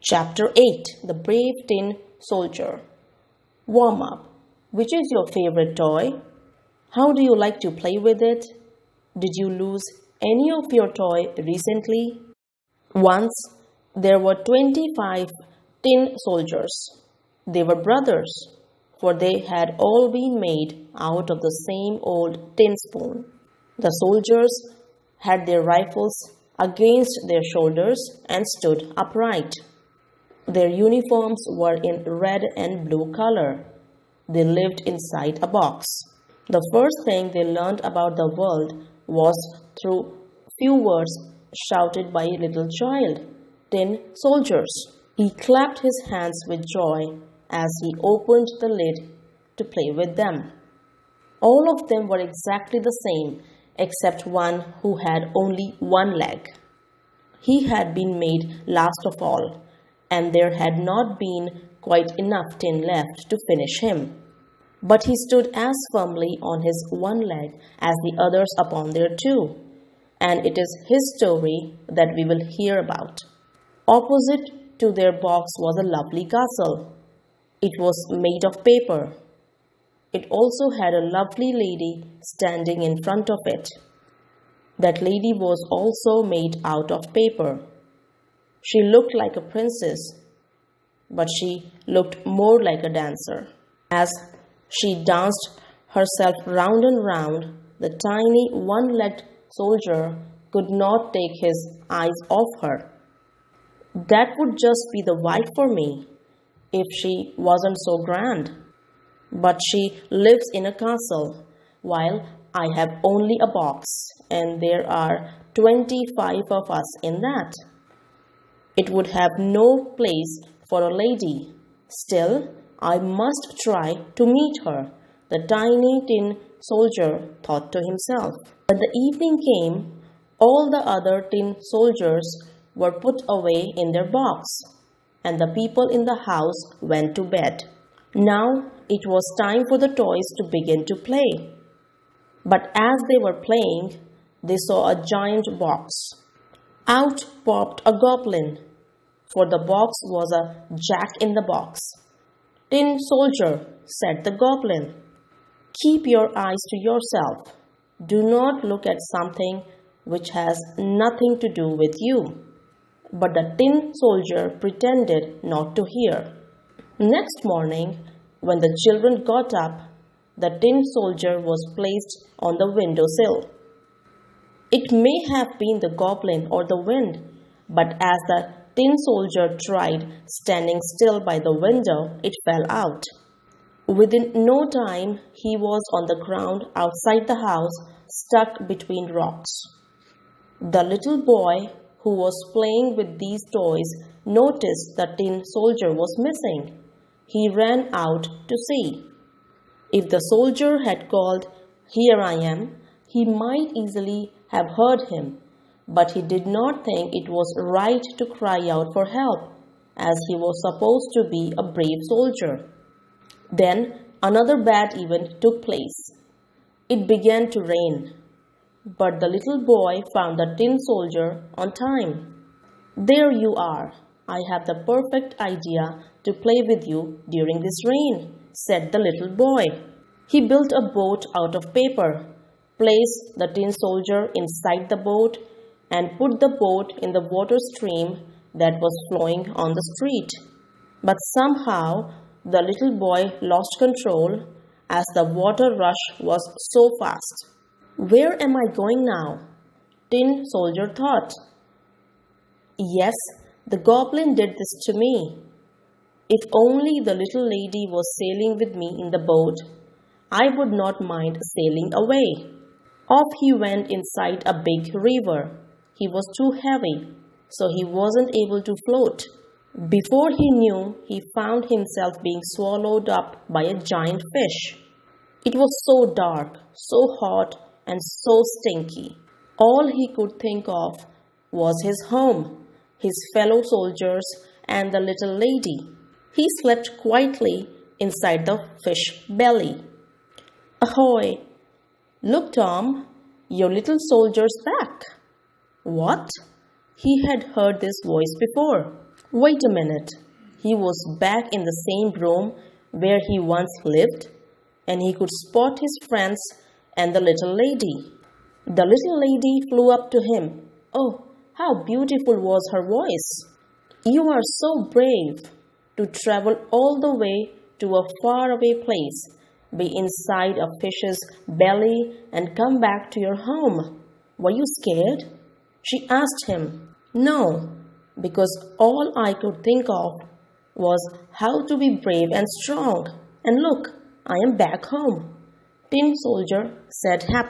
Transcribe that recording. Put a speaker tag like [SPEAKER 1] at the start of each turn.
[SPEAKER 1] Chapter 8 The Brave Tin Soldier. Warm up. Which is your favorite toy? How do you like to play with it? Did you lose any of your toy recently? Once there were 25 tin soldiers. They were brothers, for they had all been made out of the same old tin spoon. The soldiers had their rifles against their shoulders and stood upright. Their uniforms were in red and blue color. They lived inside a box. The first thing they learned about the world was through few words shouted by a little child. Tin soldiers. He clapped his hands with joy as he opened the lid to play with them. All of them were exactly the same, except one who had only one leg. He had been made last of all, and there had not been quite enough tin left to finish him. But he stood as firmly on his one leg as the others upon their two, and it is his story that we will hear about. Opposite to their box was a lovely castle. It was made of paper. It also had a lovely lady standing in front of it. That lady was also made out of paper. She looked like a princess, but she looked more like a dancer. As she danced herself round and round, the tiny one-legged soldier could not take his eyes off her. That would just be the wife for me, if she wasn't so grand. But she lives in a castle, while I have only a box, and there are 25 of us in that. It would have no place for a lady. Still, I must try to meet her, the tiny tin soldier thought to himself. When the evening came, all the other tin soldiers were put away in their box, and the people in the house went to bed. Now it was time for the toys to begin to play. But as they were playing, they saw a giant box. Out popped a goblin, for the box was a jack-in-the-box. "Tin soldier," said the goblin, "keep your eyes to yourself. Do not look at something which has nothing to do with you." But the tin soldier pretended not to hear. Next morning, when the children got up, the tin soldier was placed on the window sill. It may have been the goblin or the wind, but as the tin soldier tried standing still by the window, it fell out. Within no time, he was on the ground outside the house, stuck between rocks. The little boy who was playing with these toys noticed the tin soldier was missing. He ran out to see. If the soldier had called, "Here I am," he might easily have heard him, but he did not think it was right to cry out for help, as he was supposed to be a brave soldier. Then another bad event took place. It began to rain, but the little boy found the tin soldier on time. "There you are. I have the perfect idea to play with you during this rain," said the little boy. He built a boat out of paper, placed the tin soldier inside the boat, and put the boat in the water stream that was flowing on the street. But somehow the little boy lost control as the water rush was so fast. "Where am I going now?" Tin soldier thought. "Yes, the goblin did this to me. If only the little lady was sailing with me in the boat, I would not mind sailing away." Off he went inside a big river. He was too heavy, so he wasn't able to float. Before he knew, he found himself being swallowed up by a giant fish. It was so dark, so hot, and so stinky. All he could think of was his home, his fellow soldiers, and the little lady. He slept quietly inside the fish belly. "Ahoy! Look, Tom, your little soldier's back." What? He had heard this voice before. Wait a minute. He was back in the same room where he once lived, and he could spot his friends and the little lady. The little lady flew up to him. Oh, how beautiful was her voice! You are so brave to travel all the way to a faraway place, be inside a fish's belly, and come back to your home. Were you scared? She asked him. No, because all I could think of was how to be brave and strong. And look, I am back home. Tin Soldier said happily.